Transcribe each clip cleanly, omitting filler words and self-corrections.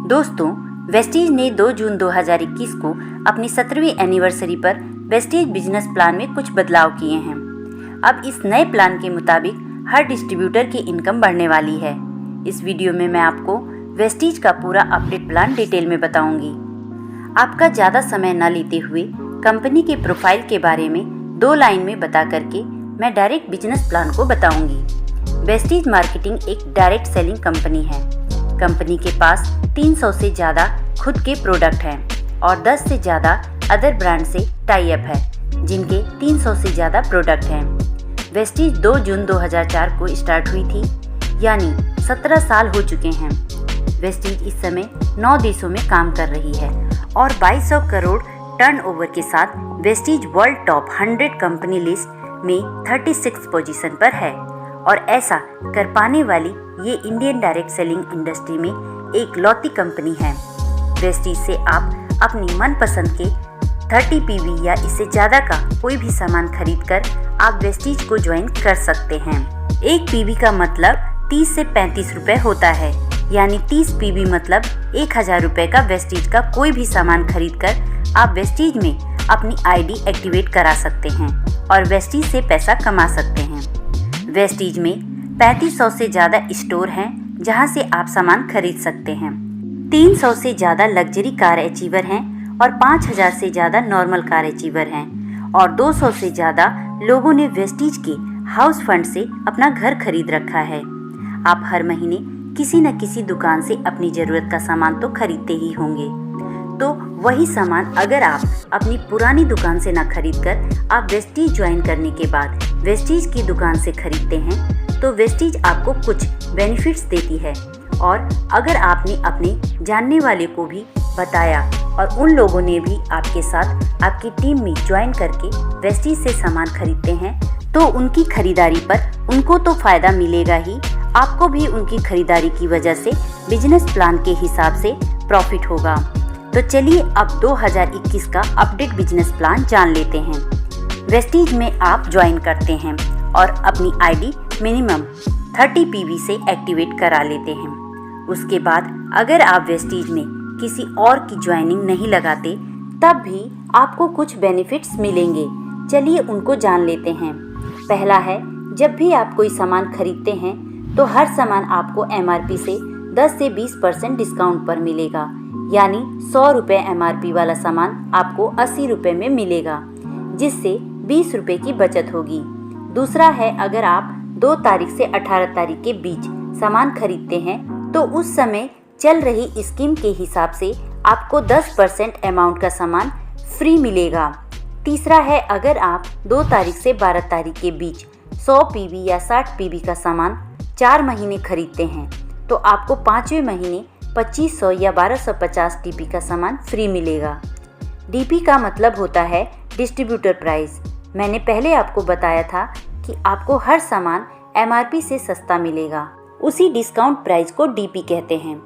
दोस्तों, वेस्टीज ने 2 जून 2021 को अपनी 17वीं एनिवर्सरी पर वेस्टीज बिजनेस प्लान में कुछ बदलाव किए हैं। अब इस नए प्लान के मुताबिक हर डिस्ट्रीब्यूटर की इनकम बढ़ने वाली है। इस वीडियो में मैं आपको वेस्टीज का पूरा अपडेट प्लान डिटेल में बताऊंगी। आपका ज़्यादा समय न लेते हुए कंपनी के प्रोफाइल के बारे में 2 लाइन में बता करके मैं डायरेक्ट बिजनेस प्लान को बताऊंगी। वेस्टीज मार्केटिंग एक डायरेक्ट सेलिंग कंपनी है। कंपनी के पास 300 से ज़्यादा खुद के प्रोडक्ट हैं और 10 से ज़्यादा अदर ब्रांड से टाई अप है, जिनके 300 से ज़्यादा प्रोडक्ट हैं। वेस्टीज 2 जून 2004 को स्टार्ट हुई थी, यानी 17 साल हो चुके हैं। वेस्टीज इस समय 9 देशों में काम कर रही है और 2200 करोड़ टर्नओवर के साथ Vestige world top 100 company list में 36 पोजीशन पर है और ऐसा कर पाने वाली ये इंडियन डायरेक्ट सेलिंग इंडस्ट्री में एक लौती कंपनी है। वेस्टीज से आप अपनी मनपसंद के 30 पीवी या इससे ज़्यादा का कोई भी सामान खरीद कर आप वेस्टीज को ज्वाइन कर सकते हैं। एक पीवी का मतलब 30 से 35 रुपए होता है, यानी 30 पीवी मतलब 1000 रुपए का वेस्टीज का कोई भी सामान खरीद कर आप वेस्टीज में अपनी आईडी एक्टिवेट करा सकते हैं और वेस्टीज से पैसा कमा सकते हैं। वेस्टीज में 3500 से ज़्यादा स्टोर हैं जहां से आप सामान खरीद सकते हैं। 300 से ज़्यादा लग्जरी कार अचीवर हैं और 5000 से ज़्यादा नॉर्मल कार अचीवर हैं और 200 से ज़्यादा लोगों ने वेस्टीज के हाउस फंड से अपना घर खरीद रखा है। आप हर महीने किसी न किसी दुकान से अपनी ज़रूरत का सामान तो खरीदते ही होंगे, तो वही सामान अगर आप अपनी पुरानी दुकान से ना खरीद कर आप वेस्टीज ज्वाइन करने के बाद वेस्टीज की दुकान से खरीदते हैं तो वेस्टीज आपको कुछ बेनिफिट्स देती है। और अगर आपने अपने जानने वाले को भी बताया और उन लोगों ने भी आपके साथ आपकी टीम में ज्वाइन करके वेस्टीज से सामान खरीदते हैं तो उनकी खरीदारी पर उनको तो फ़ायदा मिलेगा ही, आपको भी उनकी खरीदारी की वजह से बिजनेस प्लान के हिसाब से प्रॉफिट होगा। तो चलिए अब 2021 का अपडेट बिजनेस प्लान जान लेते हैं। वेस्टीज में आप ज्वाइन करते हैं और अपनी आईडी मिनिमम 30 पीवी से एक्टिवेट करा लेते हैं। उसके बाद अगर आप वेस्टीज में किसी और की ज्वाइनिंग नहीं लगाते तब भी आपको कुछ बेनिफिट्स मिलेंगे। चलिए उनको जान लेते हैं। पहला है, जब भी आप कोई सामान खरीदते हैं तो हर सामान आपको MRP से 10 से 20% डिस्काउंट पर मिलेगा, यानी 100 रुपये MRP वाला सामान आपको 80 रुपये में मिलेगा, जिससे 20 रुपये की बचत होगी। दूसरा है, अगर आप 2 तारीख से 18 तारीख के बीच सामान खरीदते हैं तो उस समय चल रही स्कीम के हिसाब से आपको 10% अमाउंट का सामान फ्री मिलेगा। तीसरा है, अगर आप 2 तारीख से 12 तारीख के बीच 100 पीवी या 60 पीवी का सामान 4 महीने खरीदते हैं तो आपको 5वें महीने 2500 या 1250 DP का सामान फ्री मिलेगा। DP का मतलब होता है डिस्ट्रीब्यूटर प्राइस। मैंने पहले आपको बताया था कि आपको हर सामान MRP से सस्ता मिलेगा, उसी डिस्काउंट प्राइस को DP कहते हैं।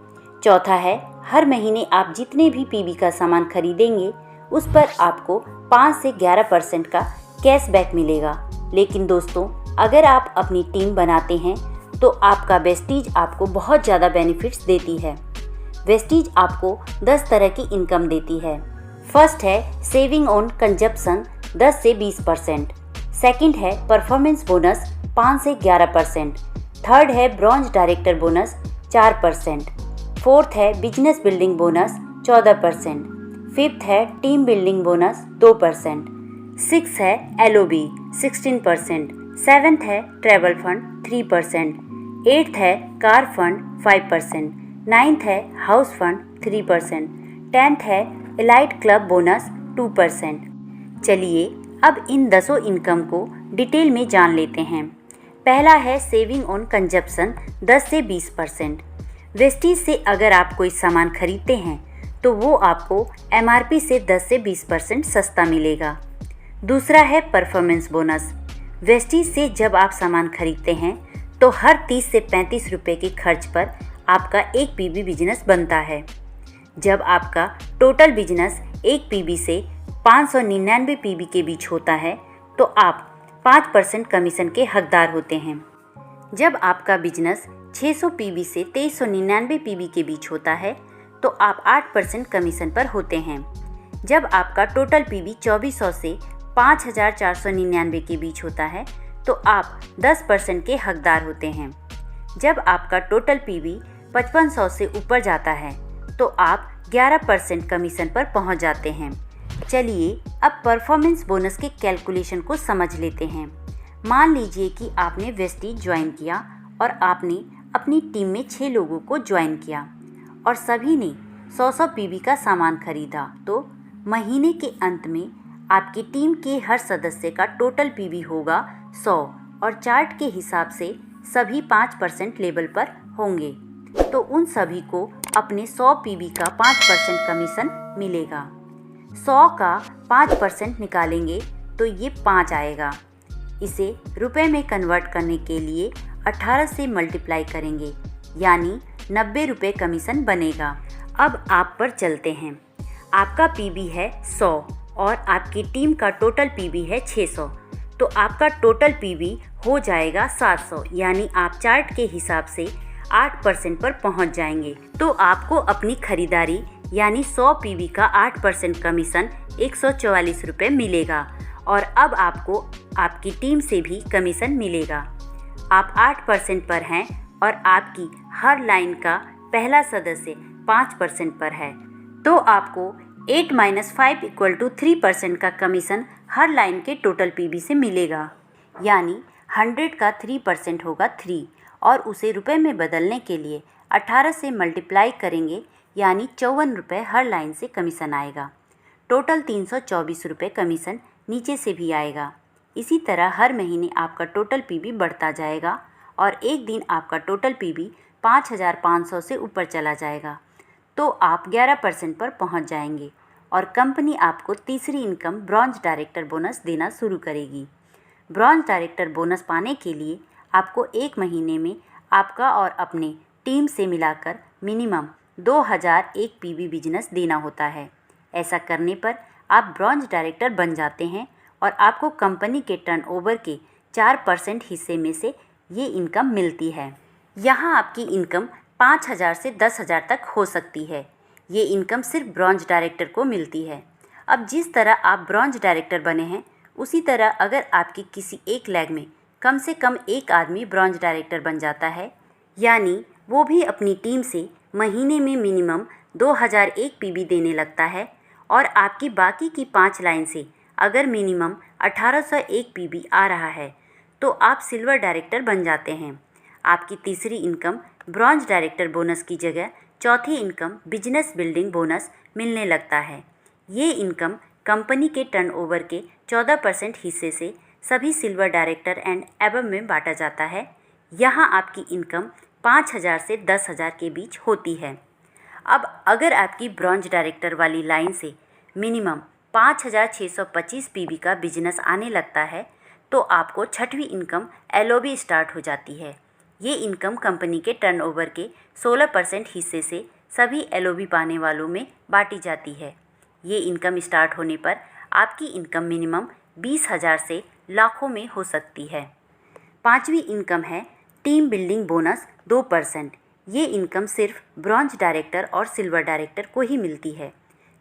चौथा है, हर महीने आप जितने भी PV का सामान खरीदेंगे उस पर आपको 5 से 11% का कैशबैक मिलेगा। लेकिन दोस्तों, अगर आप अपनी टीम बनाते हैं तो आपका वेस्टीज आपको बहुत ज़्यादा बेनिफिट्स देती है। वेस्टीज आपको 10 तरह की इनकम देती है। फर्स्ट है सेविंग ऑन कंजप्शन 10 से 20%। सेकंड है परफॉर्मेंस बोनस 5 से 11%। थर्ड है ब्रॉन्ज डायरेक्टर बोनस 4%। फोर्थ है बिजनेस बिल्डिंग बोनस 14%। फिफ्थ है टीम बिल्डिंग बोनस 2%। सिक्स है LOB 16%। सेवन्थ है ट्रैवल फंड 3%। एट्थ है कार फंड 5%। नाइन्थ है हाउस फंड 3%। 10th है एलाइट क्लब बोनस 2%। चलिए अब इन 10 इनकम को डिटेल में जान लेते हैं। पहला है सेविंग ऑन कंजप्शन 10 से 20%। वेस्टीज से अगर आप कोई सामान खरीदते हैं तो वो आपको MRP से 10 से 20% सस्ता मिलेगा। दूसरा है परफॉर्मेंस बोनस। वेस्टीज से जब आप सामान खरीदते हैं तो हर 30 से 35 रुपये के खर्च पर आपका एक पीवी बिजनेस बनता है। जब आपका टोटल बिजनेस एक पीवी से 599 पीवी के बीच होता है तो आप 5% कमीशन के हकदार होते हैं। जब आपका बिजनेस 600 पीवी से 2399 पीवी के बीच होता है तो आप 8% कमीशन पर होते हैं। जब आपका टोटल पीवी 2400 से 5499 के बीच होता है तो आप 10% के हकदार होते हैं। जब आपका टोटल पीवी 5500 से ऊपर जाता है तो आप 11% कमीशन पर पहुंच जाते हैं। चलिए अब परफॉर्मेंस बोनस के कैलकुलेशन को समझ लेते हैं। मान लीजिए कि आपने वेस्टीज ज्वाइन किया और आपने अपनी टीम में 6 लोगों को ज्वाइन किया और सभी ने 100 पीवी का सामान खरीदा, तो महीने के अंत में आपकी टीम के हर सदस्य का टोटल पीवी होगा 100 और चार्ट के हिसाब से सभी 5% लेवल पर होंगे, तो उन सभी को अपने 100 पीवी का 5% कमीशन मिलेगा। 100 का 5% निकालेंगे तो ये 5 आएगा। इसे रुपए में कन्वर्ट करने के लिए 18 से मल्टीप्लाई करेंगे, यानी 90 रुपये कमीशन बनेगा। अब आप पर चलते हैं। आपका पीवी है 100 और आपकी टीम का टोटल पीवी है 600, तो आपका टोटल पीवी हो जाएगा 700, यानी आप चार्ट के हिसाब से 8% पर पहुंच जाएंगे। तो आपको अपनी खरीदारी यानी 100 पीवी का 8% कमीशन 144 रुपये मिलेगा और अब आपको आपकी टीम से भी कमीशन मिलेगा। आप 8% पर हैं और आपकी हर लाइन का पहला सदस्य 5% पर है, तो आपको 8 - 5 = 3% का कमीशन हर लाइन के टोटल पीवी से मिलेगा, यानी 100 का 3% होगा 3 और उसे रुपए में बदलने के लिए 18 से मल्टीप्लाई करेंगे, यानी 54 रुपये हर लाइन से कमीशन आएगा। टोटल 324 रुपये कमीशन नीचे से भी आएगा। इसी तरह हर महीने आपका टोटल पीवी बढ़ता जाएगा और एक दिन आपका टोटल पीवी 5500 से ऊपर चला जाएगा, तो आप 11% पर पहुंच जाएंगे और कंपनी आपको तीसरी इनकम ब्रॉन्ज डायरेक्टर बोनस देना शुरू करेगी। ब्रॉन्ज डायरेक्टर बोनस पाने के लिए आपको एक महीने में आपका और अपने टीम से मिलाकर मिनिमम 2001 पीवी बिजनेस देना होता है। ऐसा करने पर आप ब्रॉन्ज डायरेक्टर बन जाते हैं और आपको कंपनी के टर्नओवर के 4% हिस्से में से ये इनकम मिलती है। यहाँ आपकी इनकम 5000 से 10,000 तक हो सकती है। ये इनकम सिर्फ ब्रॉन्ज डायरेक्टर को मिलती है। अब जिस तरह आप ब्रॉन्ज डायरेक्टर बने हैं, उसी तरह अगर आपकी किसी एक लैग में कम से कम एक आदमी ब्रॉन्ज डायरेक्टर बन जाता है, यानी वो भी अपनी टीम से महीने में मिनिमम 2001 पीवी देने लगता है और आपकी बाकी की 5 लाइन से अगर मिनिमम 1801 पीवी आ रहा है, तो आप सिल्वर डायरेक्टर बन जाते हैं। आपकी तीसरी इनकम ब्रॉन्ज डायरेक्टर बोनस की जगह चौथी इनकम बिजनेस बिल्डिंग बोनस मिलने लगता है। ये इनकम कंपनी के टर्नओवर के 14% हिस्से से सभी सिल्वर डायरेक्टर एंड एबव में बांटा जाता है। यहाँ आपकी इनकम 5000 से 10,000 के बीच होती है। अब अगर आपकी ब्रॉन्ज डायरेक्टर वाली लाइन से मिनिमम 5625 पीवी का बिजनेस आने लगता है, तो आपको छठवीं इनकम एलओबी स्टार्ट हो जाती है। ये इनकम कंपनी के टर्नओवर के 16% हिस्से से सभी एलओबी पाने वालों में बांटी जाती है। ये इनकम स्टार्ट होने पर आपकी इनकम मिनिमम 20,000 से लाखों में हो सकती है। पांचवी इनकम है टीम बिल्डिंग बोनस 2%। ये इनकम सिर्फ ब्रॉन्ज डायरेक्टर और सिल्वर डायरेक्टर को ही मिलती है।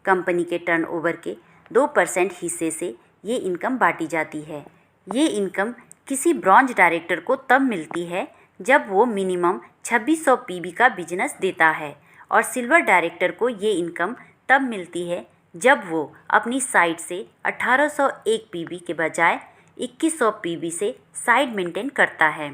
कंपनी के टर्नओवर के 2% हिस्से से ये इनकम बांटी जाती है। ये इनकम किसी ब्रॉन्ज डायरेक्टर को तब मिलती है जब वो मिनिमम 2600 पीवी का बिजनेस देता है और सिल्वर डायरेक्टर को ये इनकम तब मिलती है जब वो अपनी साइड से 1801 पीवी के बजाय 2100 पीवी से साइड मेंटेन करता है।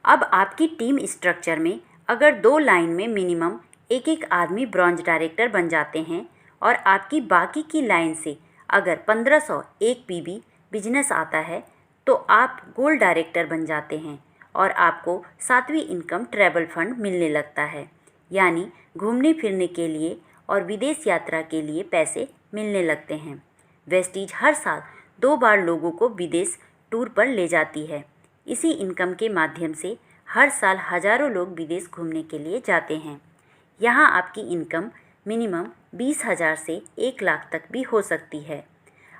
अब आपकी टीम स्ट्रक्चर में अगर 2 लाइन में मिनिमम एक आदमी ब्रॉन्ज डायरेक्टर बन जाते हैं और आपकी बाकी की लाइन से अगर 1501 पीवी बिजनेस आता है, तो आप गोल्ड डायरेक्टर बन जाते हैं और आपको 7वीं इनकम ट्रैवल फंड मिलने लगता है, यानी घूमने फिरने के लिए और विदेश यात्रा के लिए पैसे मिलने लगते हैं। वेस्टीज हर साल 2 बार लोगों को विदेश टूर पर ले जाती है। इसी इनकम के माध्यम से हर साल हज़ारों लोग विदेश घूमने के लिए जाते हैं। यहाँ आपकी इनकम मिनिमम 20,000 से 1 लाख तक भी हो सकती है।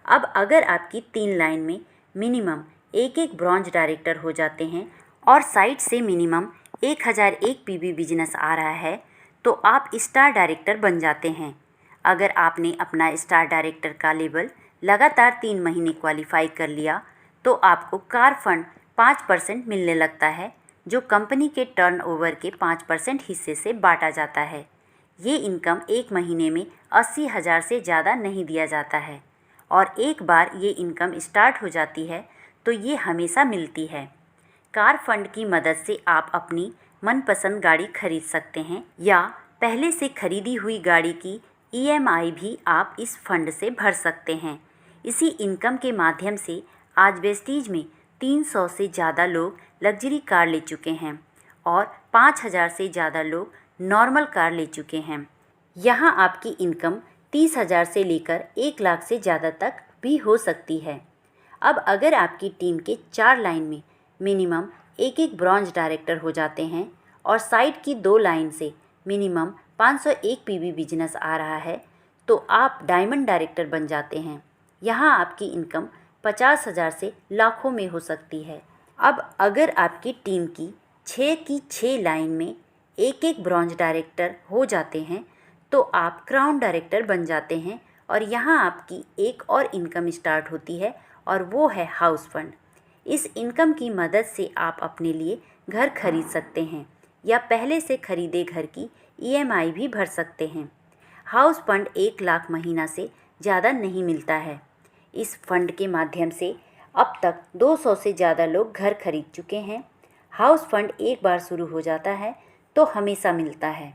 अब अगर आपकी 3 लाइन में मिनिमम एक ब्रॉन्ज डायरेक्टर हो जाते हैं और साइड से मिनिमम 1001 पीवी बिजनेस आ रहा है, तो आप स्टार डायरेक्टर बन जाते हैं। अगर आपने अपना स्टार डायरेक्टर का लेवल लगातार 3 महीने क्वालिफाई कर लिया तो आपको कार फंड 5% मिलने लगता है, जो कंपनी के टर्नओवर के 5% हिस्से से बांटा जाता है। ये इनकम एक महीने में 80,000 से ज़्यादा नहीं दिया जाता है और एक बार ये इनकम स्टार्ट हो जाती है तो ये हमेशा मिलती है। कार फंड की मदद से आप अपनी मनपसंद गाड़ी खरीद सकते हैं या पहले से खरीदी हुई गाड़ी की EMI भी आप इस फंड से भर सकते हैं। इसी इनकम के माध्यम से आज वेस्टीज में 300 से ज़्यादा लोग लग्जरी कार ले चुके हैं और 5,000 से ज़्यादा लोग नॉर्मल कार ले चुके हैं। यहाँ आपकी इनकम 30,000 से लेकर 1 लाख से ज़्यादा तक भी हो सकती है। अब अगर आपकी टीम के 4 लाइन में मिनिमम एक ब्रॉन्ज डायरेक्टर हो जाते हैं और साइड की 2 लाइन से मिनिमम 501 PV बिजनेस आ रहा है तो आप डायमंड डायरेक्टर बन जाते हैं। यहाँ आपकी इनकम 50,000 से लाखों में हो सकती है। अब अगर आपकी टीम की 6 की 6 लाइन में एक ब्रॉन्ज डायरेक्टर हो जाते हैं तो आप क्राउन डायरेक्टर बन जाते हैं और यहाँ आपकी एक और इनकम स्टार्ट होती है और वो है हाउस फंड। इस इनकम की मदद से आप अपने लिए घर खरीद सकते हैं या पहले से खरीदे घर की EMI भी भर सकते हैं। हाउस फंड 1 लाख महीना से ज़्यादा नहीं मिलता है। इस फंड के माध्यम से अब तक 200 से ज़्यादा लोग घर खरीद चुके हैं। हाउस फंड एक बार शुरू हो जाता है तो हमेशा मिलता है।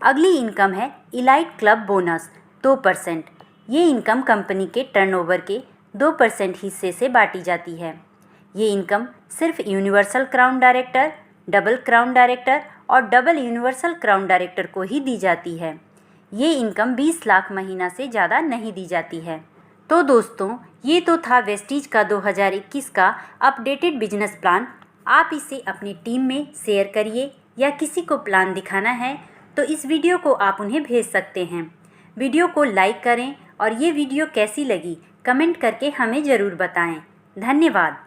अगली इनकम है इलाइट क्लब बोनस 2%। ये इनकम कंपनी के टर्नओवर के 2% हिस्से से बांटी जाती है। ये इनकम सिर्फ universal crown director, double crown director और डबल यूनिवर्सल क्राउन डायरेक्टर को ही दी जाती है। ये इनकम 20 लाख महीना से ज़्यादा नहीं दी जाती है। तो दोस्तों, ये तो था वेस्टीज का 2021 का अपडेटेड बिजनेस प्लान। आप इसे अपनी टीम में शेयर करिए या किसी को प्लान दिखाना है तो इस वीडियो को आप उन्हें भेज सकते हैं। वीडियो को लाइक करें और ये वीडियो कैसी लगी कमेंट करके हमें ज़रूर बताएं। धन्यवाद।